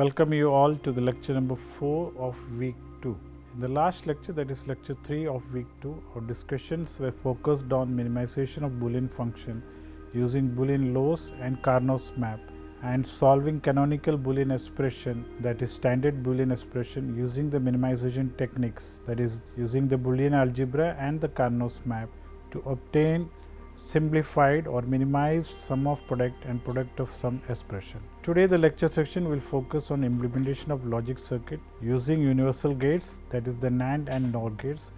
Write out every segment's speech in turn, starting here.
welcome you all to the lecture number 4 of week 2. In the last lecture, that is lecture 3 of week 2, our discussions were focused on minimization of Boolean function using Boolean laws and Carnot's map and solving canonical Boolean expression, that is standard Boolean expression, using the minimization techniques, that is using the Boolean algebra and the Carnot's map to obtain simplified or minimized sum of product and product of sum expression. Today the lecture section will focus on implementation of logic circuit using universal gates, that is the NAND and NOR gates,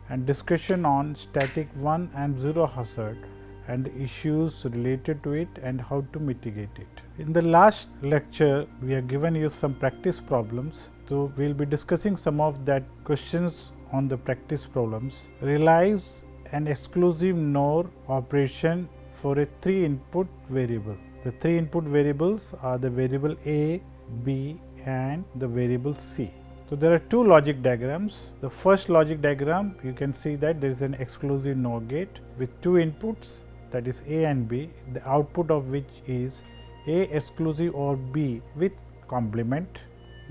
and discussion on static 1 and 0 hazard and the issues related to it and how to mitigate it. In the last lecture we have given you some practice problems, so we will be discussing some of that questions on the practice problems. Realize an exclusive NOR operation for a 3-input variable. The 3 input variables are the variable A, B and the variable C. So there are two logic diagrams. The first logic diagram, you can see that there is an exclusive NOR gate with two inputs, that is A and B, the output of which is A exclusive or B with complement,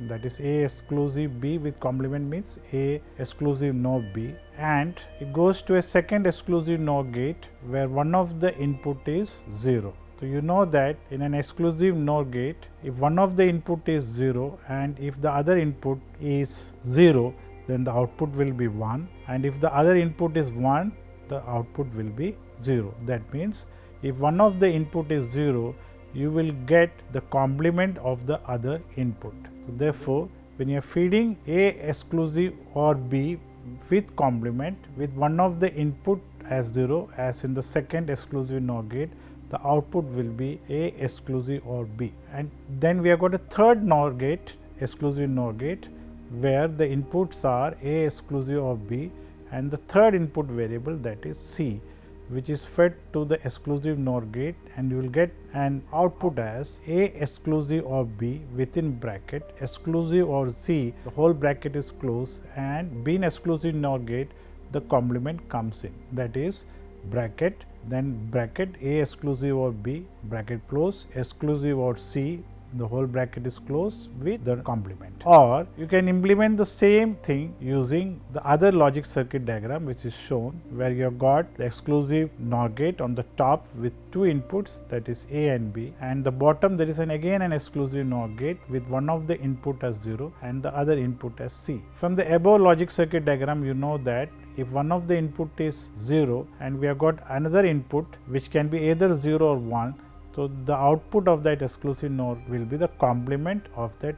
that is A exclusive B with complement means A exclusive NOR B, and it goes to a second exclusive NOR gate where one of the input is 0. So you know that in an exclusive NOR gate, if one of the input is 0 and if the other input is 0, then the output will be 1, and if the other input is 1, the output will be 0. That means if one of the input is 0, you will get the complement of the other input. So therefore, when you are feeding A exclusive or B with complement with one of the input as 0, as in the second exclusive NOR gate, the output will be A exclusive or B. And then we have got a third NOR gate, exclusive NOR gate, where the inputs are A exclusive or B and the third input variable, that is C, which is fed to the exclusive NOR gate, and you will get an output as A exclusive or B within bracket exclusive or C, the whole bracket is closed, and being exclusive NOR gate, the complement comes in, that is bracket, then bracket A exclusive or B, bracket close, exclusive or C, the whole bracket is closed with the complement. Or you can implement the same thing using the other logic circuit diagram, which is shown, where you have got the exclusive NOR gate on the top with two inputs, that is A and B, and the bottom there is again an exclusive NOR gate with one of the input as 0 and the other input as C. From the above logic circuit diagram, you know that if one of the input is 0 and we have got another input which can be either 0 or 1, so the output of that exclusive NOR will be the complement of that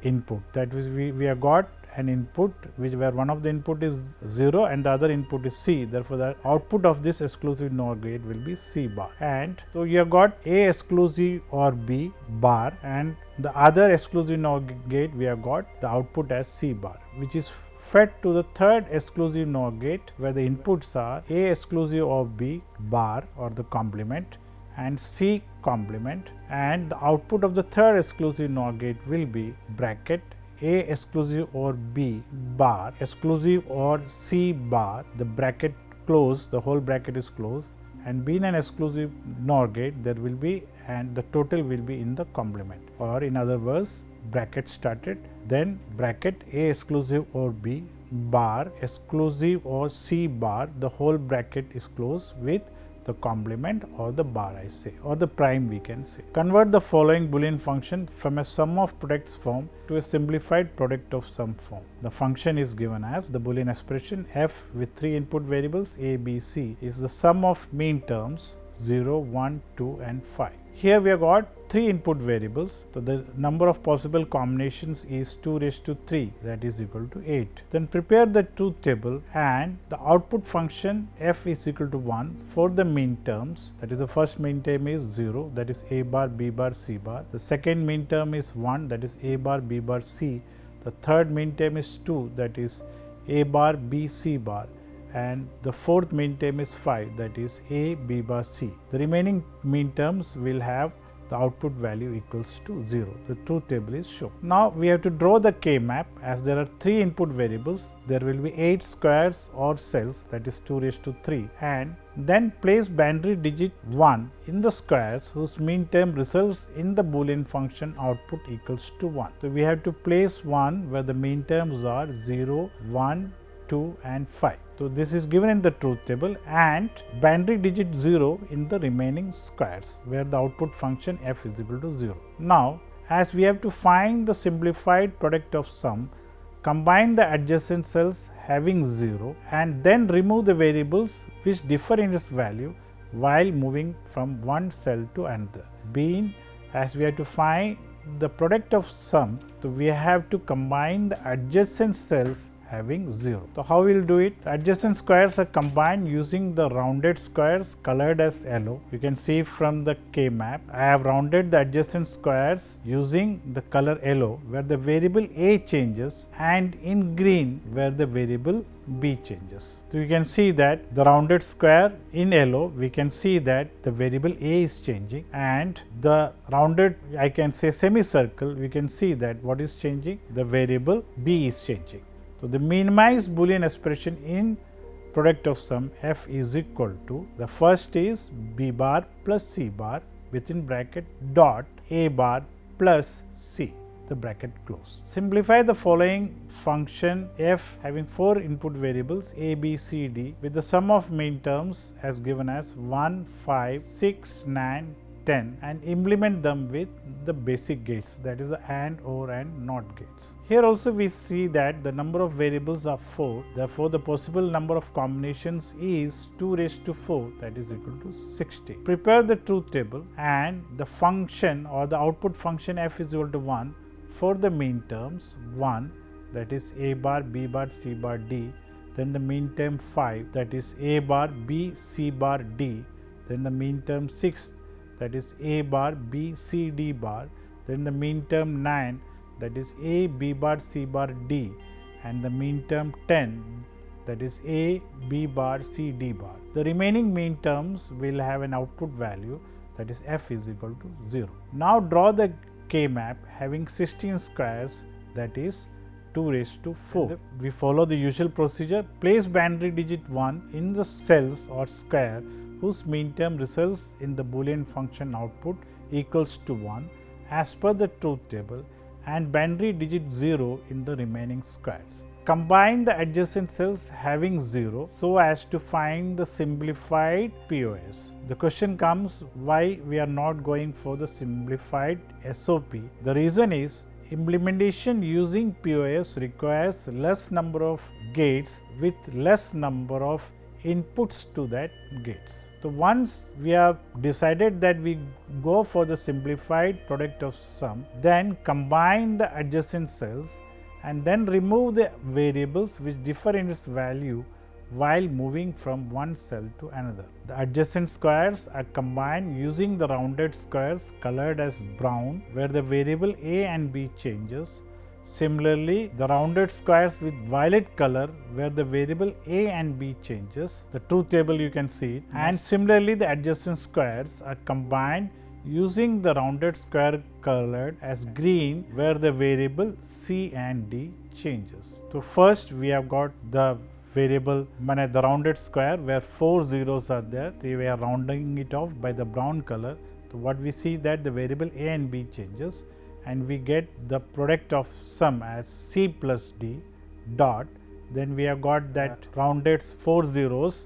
input. That is, we have got an input where one of the input is 0 and the other input is C. Therefore, the output of this exclusive NOR gate will be C bar. And so you have got A exclusive or B bar, and the other exclusive NOR gate we have got the output as C bar, which is fed to the third exclusive NOR gate where the inputs are A exclusive or B bar or the complement and C complement, and the output of the third exclusive NOR gate will be bracket A exclusive or B bar exclusive or C bar, the bracket closed, the whole bracket is closed, and being an exclusive NOR gate there will be, and the total will be in the complement, or in other words bracket started, then bracket A exclusive or B bar exclusive or C bar, the whole bracket is closed with the complement or the bar, I say, or the prime we can say. Convert the following Boolean function from a sum of products form to a simplified product of sum form. The function is given as the Boolean expression f with 3 input variables A, B, C is the sum of mean terms 0, 1, 2 and 5. Here we have got 3 input variables, so the number of possible combinations is 2 raised to 3, that is equal to 8. Then prepare the truth table, and the output function f is equal to 1 for the mean terms, that is the first mean term is 0, that is A bar, B bar, C bar. The second mean term is 1, that is A bar, B bar, C. The third mean term is 2, that is A bar, B, C bar. And the fourth mean term is 5, that is A, B bar, C. The remaining mean terms will have the output value equals to 0. The truth table is shown. Now we have to draw the K-map. As there are 3 input variables, there will be 8 squares or cells, that is 2 raised to 3, and then place binary digit 1 in the squares whose mean term results in the Boolean function output equals to 1. So we have to place 1 where the mean terms are 0, 1, 2 and 5. So this is given in the truth table, and binary digit 0 in the remaining squares where the output function f is equal to 0. Now as we have to find the simplified product of sum, combine the adjacent cells having 0 and then remove the variables which differ in its value while moving from one cell to another. Being as we have to find the product of sum, so we have to combine the adjacent cells having 0. So how we will do it? The adjacent squares are combined using the rounded squares colored as yellow. You can see from the K map, I have rounded the adjacent squares using the color yellow where the variable a changes, and in green where the variable b changes. So you can see that the rounded square in yellow, we can see that the variable a is changing, and the rounded, I can say semicircle, we can see that what is changing? The variable b is changing. So the minimized Boolean expression in product of sum f is equal to, the first is b bar plus c bar within bracket dot a bar plus c, the bracket close. Simplify the following function f having 4 input variables a, b, c, d with the sum of mean terms as given as 1, 5, 6, 9, 10 and implement them with the basic gates, that is the AND, OR and NOT gates. Here also we see that the number of variables are 4, therefore the possible number of combinations is 2 raised to 4, that is equal to 60. Prepare the truth table and the function or the output function f is equal to 1 for the mean terms 1, that is a bar, b bar, c bar, d, then the mean term 5, that is a bar, b, c bar, d, then the mean term 6, that is a bar, b, c, d bar, then the mean term 9, that is a, b bar, c bar, d, and the mean term 10, that is a, b bar, c, d bar. The remaining mean terms will have an output value, that is f is equal to 0. Now draw the K map having 16 squares, that is 2 raised to 4. We follow the usual procedure. Place binary digit 1 in the cells or square whose mean term results in the Boolean function output equals to 1 as per the truth table, and binary digit 0 in the remaining squares. Combine the adjacent cells having 0 so as to find the simplified POS. The question comes, why we are not going for the simplified SOP? The reason is, implementation using POS requires less number of gates with less number of inputs to that gates. So once we have decided that we go for the simplified product of sum, then combine the adjacent cells and then remove the variables which differ in its value while moving from one cell to another. The adjacent squares are combined using the rounded squares colored as brown where the variable a and b changes. Similarly, the rounded squares with violet color where the variable a and b changes. The truth table you can see it. And similarly, the adjacent squares are combined using the rounded square colored as green where the variable c and d changes. So first we have got the variable, the rounded square where 4 zeros are there. So we are rounding it off by the brown color. So what we see that the variable a and b changes, and we get the product of sum as c plus d dot. Then we have got that rounded 4 zeros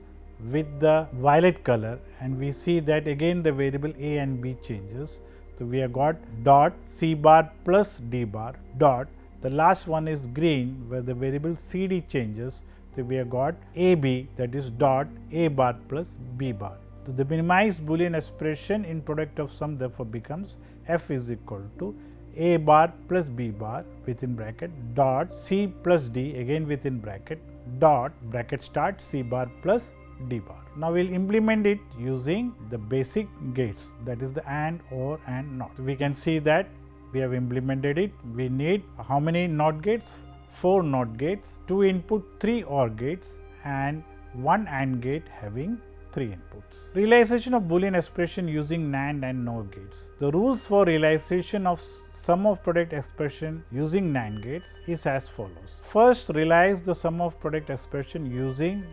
with the violet color, and we see that again the variable a and b changes. So we have got dot c bar plus d bar dot. The last one is green where the variable c d changes. So we have got a b, that is dot a bar plus b bar. So the minimized Boolean expression in product of sum therefore becomes f is equal to a bar plus b bar within bracket dot c plus d again within bracket dot bracket start c bar plus d bar. Now we will implement it using the basic gates, that is the AND, OR and NOT. We can see that we have implemented it. We need how many NOT gates? 4 NOT gates, 2 input 3 OR gates and 1 AND gate having 3 inputs. Realization of Boolean expression using NAND and NOR gates. The rules for realization of sum of product expression using NAND gates is as follows. First, realize the sum of product expression using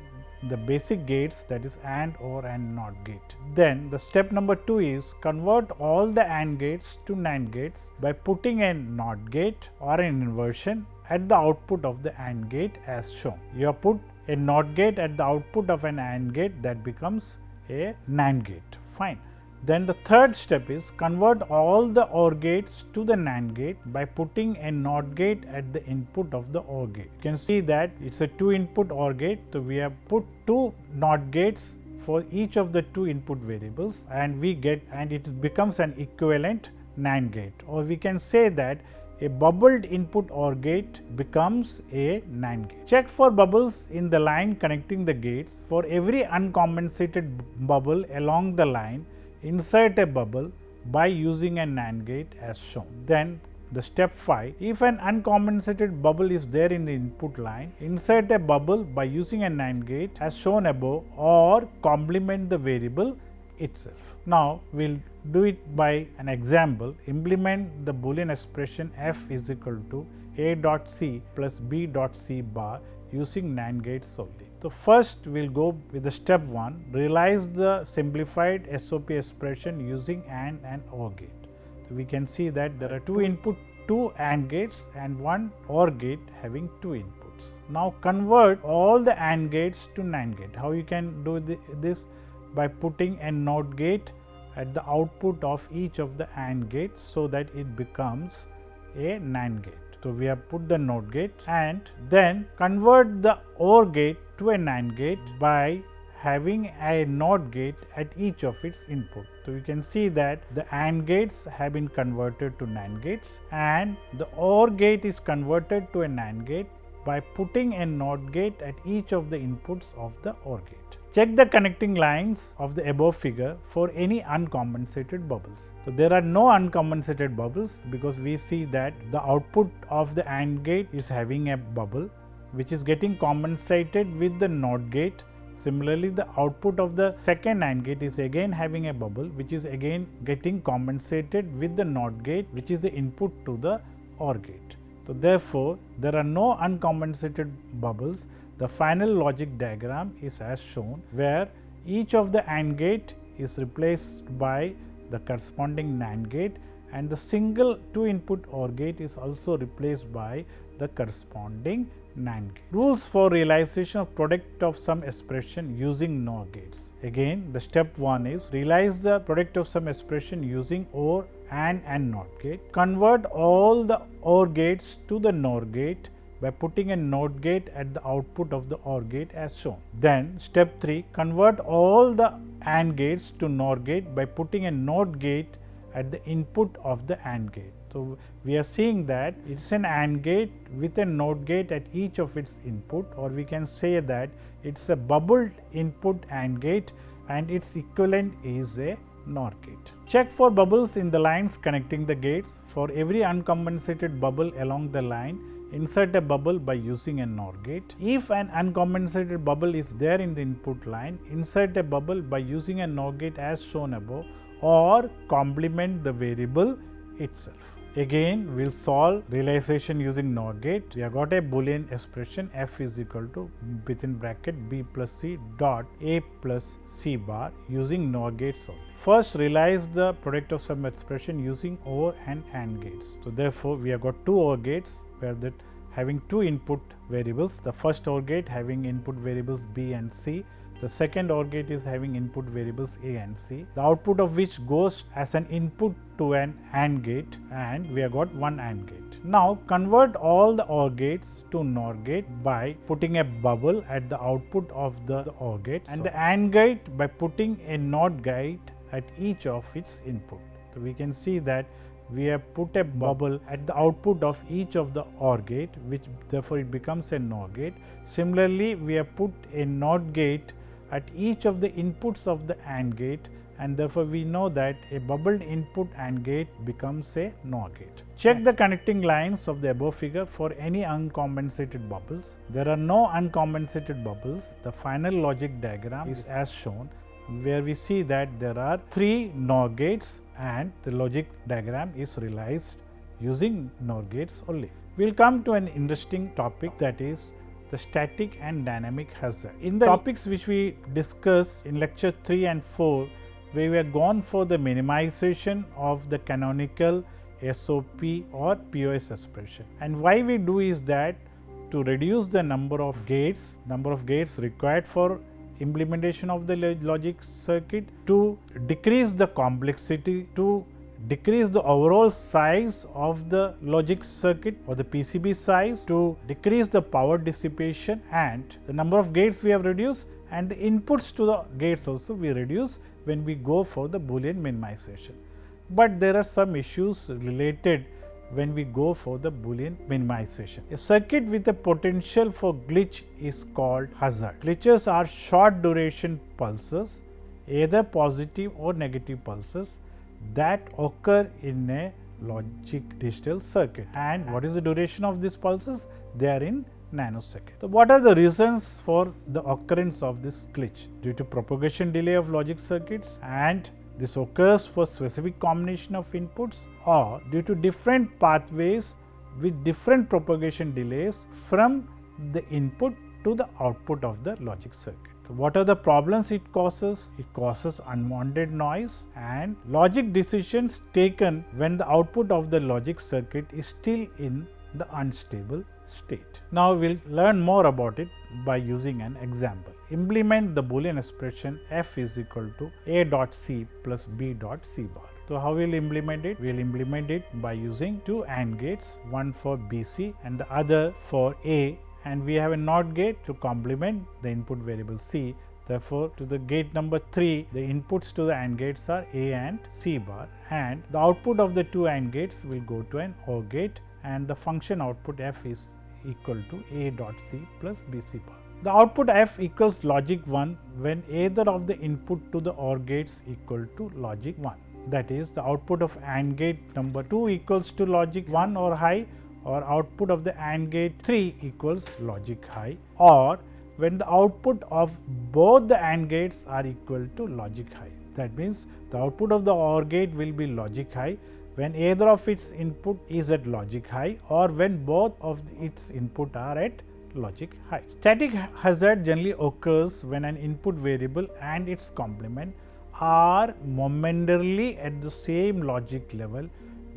the basic gates, that is AND, OR and NOT gate. Then the step number 2 is convert all the AND gates to NAND gates by putting a NOT gate or an inversion at the output of the AND gate as shown. You have put a NOT gate at the output of an AND gate, that becomes a NAND gate. Fine. Then the third step is convert all the OR gates to the NAND gate by putting a NOT gate at the input of the OR gate. You can see that it's a 2 input OR gate, so we have put 2 NOT gates for each of the 2 input variables, and it becomes an equivalent NAND gate, or we can say that a bubbled input OR gate becomes a NAND gate. Check for bubbles in the line connecting the gates. For every uncompensated bubble along the line, insert a bubble by using a NAND gate as shown. Then the step 5, if an uncompensated bubble is there in the input line, insert a bubble by using a NAND gate as shown above, or complement the variable itself. Now we will do it by an example. Implement the Boolean expression f is equal to a dot c plus b dot c bar using NAND gates solely. So first we will go with the step 1, realize the simplified SOP expression using AND and OR gate. So we can see that there are 2 AND gates and 1 OR gate having 2 inputs. Now convert all the AND gates to NAND gate. How you can do this? By putting a NOT gate at the output of each of the AND gates, so that it becomes a NAND gate. So we have put the NOT gate, and then convert the OR gate to a NAND gate by having a NOT gate at each of its input. So you can see that the AND gates have been converted to NAND gates, and the OR gate is converted to a NAND gate by putting a NOT gate at each of the inputs of the OR gate. Check the connecting lines of the above figure for any uncompensated bubbles. So there are no uncompensated bubbles because we see that the output of the AND gate is having a bubble which is getting compensated with the NOT gate. Similarly, the output of the second AND gate is again having a bubble which is again getting compensated with the NOT gate, which is the input to the OR gate. So therefore, there are no uncompensated bubbles. The final logic diagram is as shown, where each of the AND gate is replaced by the corresponding NAND gate, and the single 2 input OR gate is also replaced by the corresponding NAND gate. Rules for realization of product of sum expression using NOR gates. Again, the step 1 is realize the product of sum expression using OR and NOT gate. Convert all the OR gates to the NOR gate by putting a NOT gate at the output of the OR gate as shown. Then step 3, convert all the AND gates to NOR gate by putting a NOT gate at the input of the AND gate. So we are seeing that it's an AND gate with a NOT gate at each of its input, or we can say that it's a bubbled input AND gate and its equivalent is a NOR gate. Check for bubbles in the lines connecting the gates. For every uncompensated bubble along the line, insert a bubble by using a NOR gate. If an uncompensated bubble is there in the input line, insert a bubble by using a NOR gate as shown above, or complement the variable itself. Again, we will solve realization using NOR gate. We have got a Boolean expression f is equal to within bracket b plus c dot a plus c bar using NOR gate solve. First, realize the product of sum expression using OR and AND gates. So therefore, we have got 2 OR gates where that having 2 input variables. The first OR gate having input variables b and c. The second OR gate is having input variables a and c, the output of which goes as an input to an AND gate, and we have got 1 AND gate. Now convert all the OR gates to NOR gate by putting a bubble at the output of the OR gate, and the AND gate by putting a NOT gate at each of its input. So we can see that we have put a bubble at the output of each of the OR gate, which therefore it becomes a NOR gate. Similarly, we have put a NOT gate at each of the inputs of the AND gate, and therefore we know that a bubbled input AND gate becomes a NOR gate. Check the connecting lines of the above figure for any uncompensated bubbles. There are no uncompensated bubbles. The final logic diagram is as shown, where we see that there are 3 NOR gates and the logic diagram is realized using NOR gates only. We'll come to an interesting topic, that is the static and dynamic hazard. In the topics which we discussed in lecture 3 and 4, we were gone for the minimization of the canonical SOP or POS expression. And why we do is that to reduce the number of gates required for implementation of the logic circuit, to decrease the complexity, to decrease the overall size of the logic circuit or the PCB size, to decrease the power dissipation, and the number of gates we have reduced, and the inputs to the gates also we reduce when we go for the Boolean minimization. But there are some issues related when we go for the Boolean minimization. A circuit with a potential for glitch is called hazard. Glitches are short duration pulses, either positive or negative pulses, that occur in a logic digital circuit. And what is the duration of these pulses? They are in nanoseconds. So, what are the reasons for the occurrence of this glitch? Due to propagation delay of logic circuits, and this occurs for specific combination of inputs, or due to different pathways with different propagation delays from the input to the output of the logic circuit. So, what are the problems it causes? It causes unwanted noise and logic decisions taken when the output of the logic circuit is still in the unstable state. Now, we will learn more about it by using an example. Implement the Boolean expression f is equal to a dot c plus b dot c bar. So, how we will implement it? We will implement it by using 2 AND gates, one for BC and the other for A, and we have a NOT gate to complement the input variable C. Therefore, to the gate number 3, the inputs to the AND gates are A and C bar, and the output of the 2 AND gates will go to an OR gate, and the function output f is equal to a dot c plus bc bar. The output f equals logic 1 when either of the input to the OR gates equal to logic 1. That is, the output of AND gate number 2 equals to logic 1 or high, or output of the AND gate 3 equals logic high, or when the output of both the AND gates are equal to logic high. That means, the output of the OR gate will be logic high when either of its input is at logic high, or when both of its input are at logic high. Static hazard generally occurs when an input variable and its complement are momentarily at the same logic level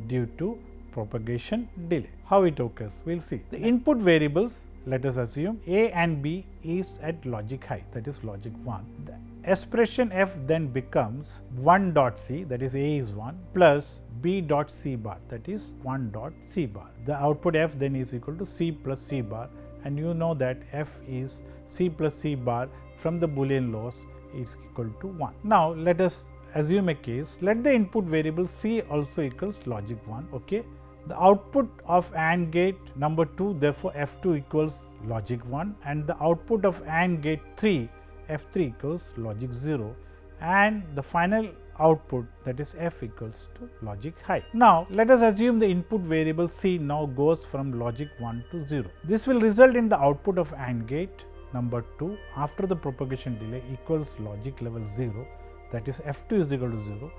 due to propagation delay. How it occurs? We will see. The input variables, let us assume A and B is at logic high, that is logic 1. The expression f then becomes 1 dot c, that is A is 1, plus B dot c bar, that is 1 dot c bar. The output f then is equal to c plus c bar, and you know that f is c plus c bar from the Boolean laws is equal to 1. Now, let us assume a case. Let the input variable c also equals logic 1. Okay. The output of AND gate number 2, therefore f2 equals logic 1, and the output of AND gate 3, f3 equals logic 0, and the final output, that is f equals to logic high. Now, let us assume the input variable c now goes from logic 1 to 0. This will result in the output of AND gate number 2 after the propagation delay equals logic level 0, that is f2 is equal to 0,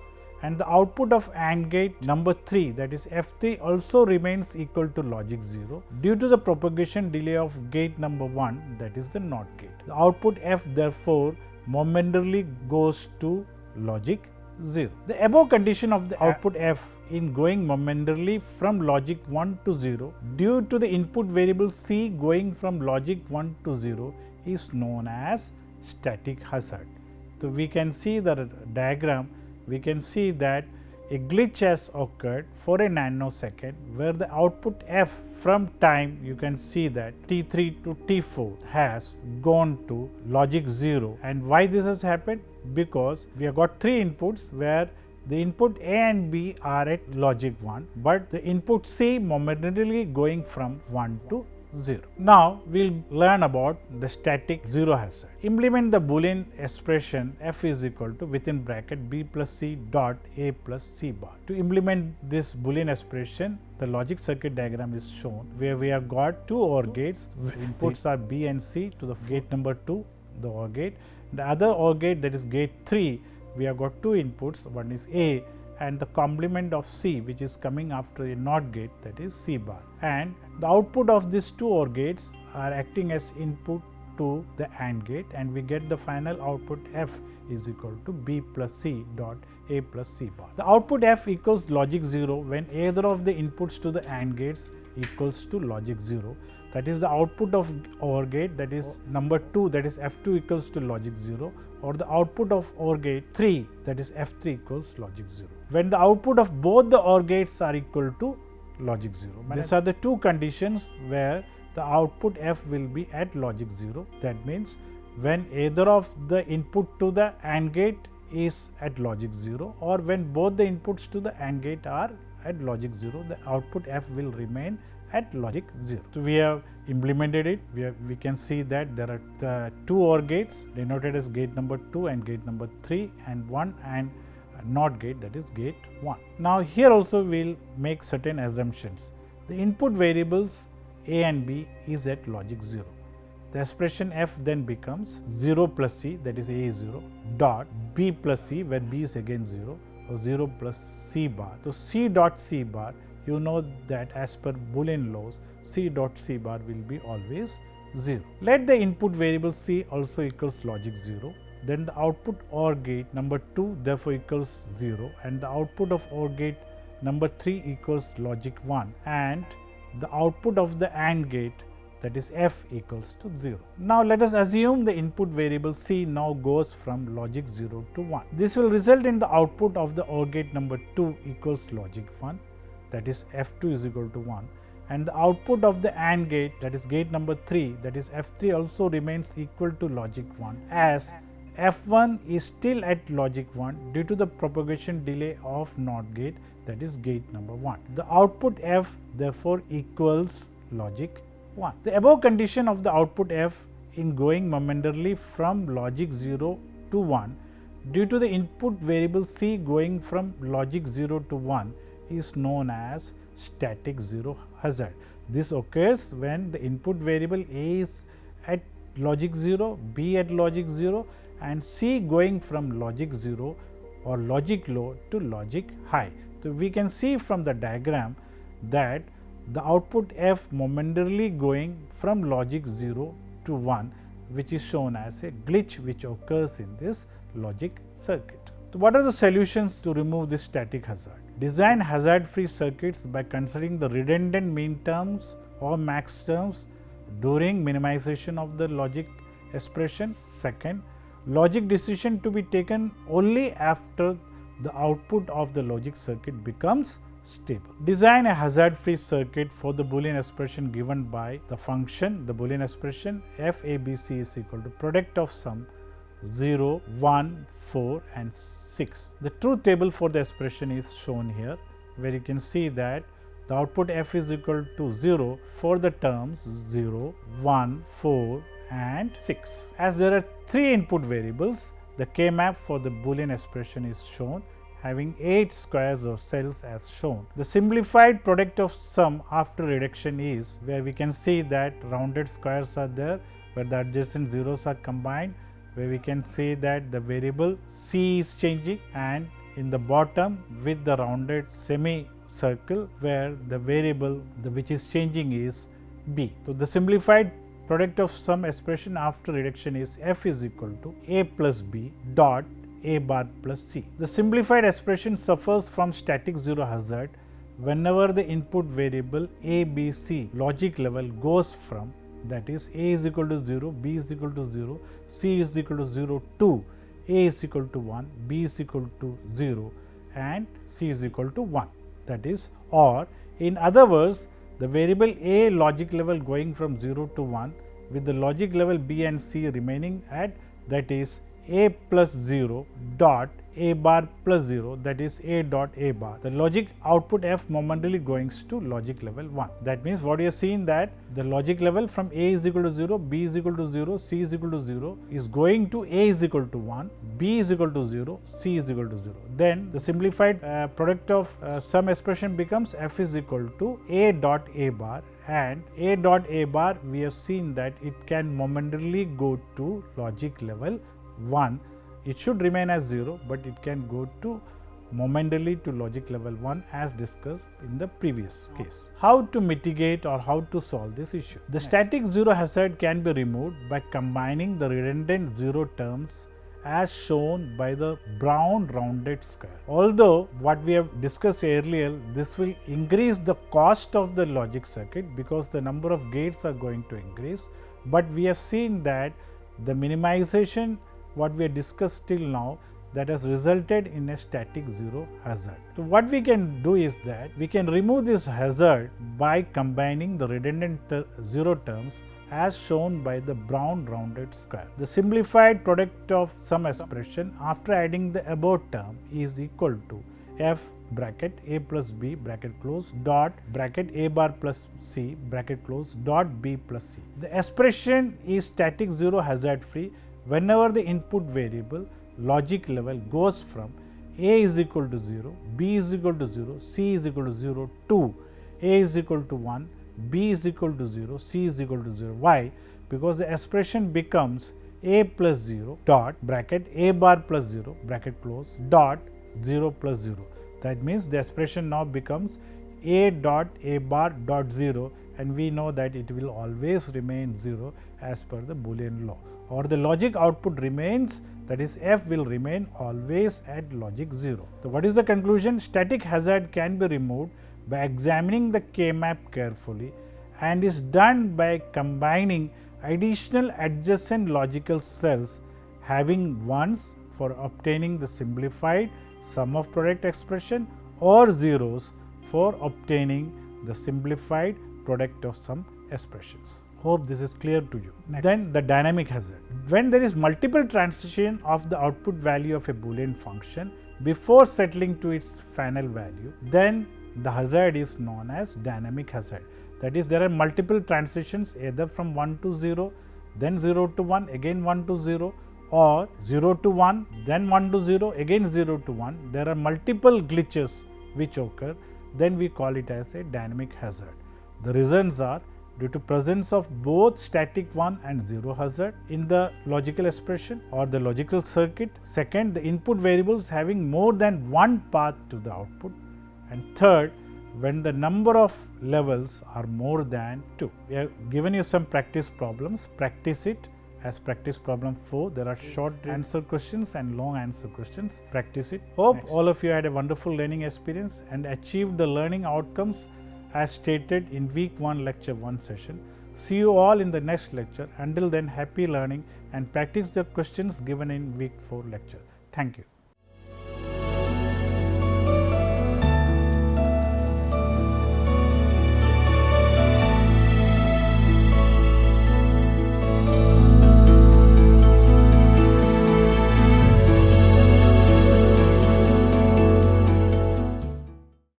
and the output of AND gate number 3, that is f3, also remains equal to logic 0 due to the propagation delay of gate number 1, that is the NOT gate. The output f therefore momentarily goes to logic 0. The above condition of the output f in going momentarily from logic 1 to 0 due to the input variable c going from logic 1 to 0 is known as static hazard. So, we can see the diagram, we can see that a glitch has occurred for a nanosecond where the output f from time, you can see that T3 to T4 has gone to logic 0. And why this has happened? Because we have got 3 inputs where the input A and B are at logic 1, but the input C momentarily going from 1 to 0. Now, we will learn about the static zero hazard. Implement the Boolean expression f is equal to within bracket b plus c dot a plus c bar. To implement this Boolean expression, the logic circuit diagram is shown where we have got 2 OR gates. Inputs are b and c to the gate number 2, the OR gate, The other OR gate, that is gate 3, we have got two inputs, one is A and the complement of C, which is coming after a NOT gate, that is C bar, and the output of these two OR gates are acting as input to the AND gate, and we get the final output F is equal to B plus C dot A plus C bar. The output F equals logic 0 when either of the inputs to the AND gates equals to logic 0. That is the output of OR gate, that is number 2, that is F2 equals to logic 0, or the output of OR gate 3, that is F3 equals logic 0. When the output of both the OR gates are equal to logic 0. These are the two conditions where the output F will be at logic 0. That means when either of the input to the AND gate is at logic 0, or when both the inputs to the AND gate are at logic 0, the output F will remain at logic 0. So, we have implemented it. We can see that there are two OR gates denoted as gate number 2 and gate number 3, and one and NOT gate, that is gate 1. Now, here also we will make certain assumptions. The input variables A and B is at logic 0. The expression F then becomes 0 plus C, that is A is 0, dot B plus C, where B is again 0, or 0 plus C bar. So, C dot C bar, you know that as per Boolean laws, C dot C bar will be always 0. Let the input variable C also equals logic 0. Then the output OR gate number 2 therefore equals 0, and the output of OR gate number 3 equals logic 1, and the output of the AND gate, that is F, equals to 0. Now, let us assume the input variable C now goes from logic 0 to 1. This will result in the output of the OR gate number 2 equals logic 1, that is F2 is equal to 1, and the output of the AND gate, that is gate number 3, that is F3, also remains equal to logic 1, as F1 is still at logic 1 due to the propagation delay of NOT gate, that is gate number 1. The output F therefore equals logic 1. The above condition of the output F in going momentarily from logic 0 to 1 due to the input variable C going from logic 0 to 1 is known as static 0 hazard. This occurs when the input variable A is at logic 0, B at logic 0, and C going from logic 0 or logic low to logic high. So, we can see from the diagram that the output F momentarily going from logic 0 to 1, which is shown as a glitch which occurs in this logic circuit. So, what are the solutions to remove this static hazard? Design hazard free circuits by considering the redundant min terms or max terms during minimization of the logic expression. Second, logic decision to be taken only after the output of the logic circuit becomes stable. Design a hazard free circuit for the Boolean expression given by the function, the Boolean expression f a b c is equal to product of sum 0, 1, 4 and 6. The truth table for the expression is shown here, where you can see that the output f is equal to 0 for the terms 0, 1, 4 and 6. As there are 3 input variables, the K-map for the Boolean expression is shown, having 8 squares or cells as shown. The simplified product of sum after reduction is where we can see that rounded squares are there, where the adjacent zeros are combined, where we can say that the variable C is changing, and in the bottom with the rounded semicircle where the variable which is changing is B. So, the simplified product of sum expression after reduction is f is equal to a plus b dot a bar plus c. The simplified expression suffers from static 0 hazard whenever the input variable a, b, c logic level goes from, that is a is equal to 0, b is equal to 0, c is equal to 0 to a is equal to 1, b is equal to 0 and c is equal to 1, that is, or in other words, the variable a logic level going from 0 to 1 with the logic level b and c remaining at, that is a plus 0 dot a bar plus 0, that is a dot a bar. The logic output f momentarily going to logic level 1. That means what you are seeing that the logic level from a is equal to 0, b is equal to 0, c is equal to 0 is going to a is equal to 1, b is equal to 0, c is equal to 0. Then the simplified product of sum expression becomes f is equal to a dot a bar, and a dot a bar we have seen that it can momentarily go to logic level 1, it should remain as 0, but it can go to momentarily to logic level 1 as discussed in the previous case. How to mitigate or how to solve this issue? The static 0 hazard can be removed by combining the redundant 0 terms as shown by the brown rounded square. Although what we have discussed earlier, this will increase the cost of the logic circuit because the number of gates are going to increase, but we have seen that the minimization what we have discussed till now, that has resulted in a static 0 hazard. So, what we can do is that we can remove this hazard by combining the redundant 0 terms as shown by the brown rounded square. The simplified product of some expression after adding the above term is equal to f bracket a plus b bracket close dot bracket a bar plus c bracket close dot b plus c. The expression is static 0 hazard free whenever the input variable logic level goes from a is equal to 0, b is equal to 0, c is equal to 0 to a is equal to 1, b is equal to 0, c is equal to 0. Why? Because the expression becomes a plus 0 dot bracket a bar plus 0 bracket close dot 0 plus 0. That means the expression now becomes a dot a bar dot 0, and we know that it will always remain 0 as per the Boolean law, or the logic output remains, that is f will remain always at logic 0. So, what is the conclusion? Static hazard can be removed by examining the K-map carefully and is done by combining additional adjacent logical cells having ones for obtaining the simplified sum of product expression or zeros for obtaining the simplified product of some expressions. Hope this is clear to you. Next. Then the dynamic hazard. When there is multiple transition of the output value of a Boolean function before settling to its final value, then the hazard is known as dynamic hazard. That is, there are multiple transitions either from 1 to 0, then 0 to 1, again 1 to 0, or 0 to 1, then 1 to 0, again 0 to 1. There are multiple glitches which occur, then we call it as a dynamic hazard. The reasons are due to presence of both static 1 and 0 hazard in the logical expression or the logical circuit. Second, the input variables having more than one path to the output. And third, when the number of levels are more than 2. We have given you some practice problems. Practice it as practice problem 4. There are short answer questions and long answer questions. Practice it. Hope all of you had a wonderful learning experience and achieved the learning outcomes as stated in week 1 lecture 1 session. See you all in the next lecture. Until then, happy learning and practice the questions given in week 4 lecture. Thank you.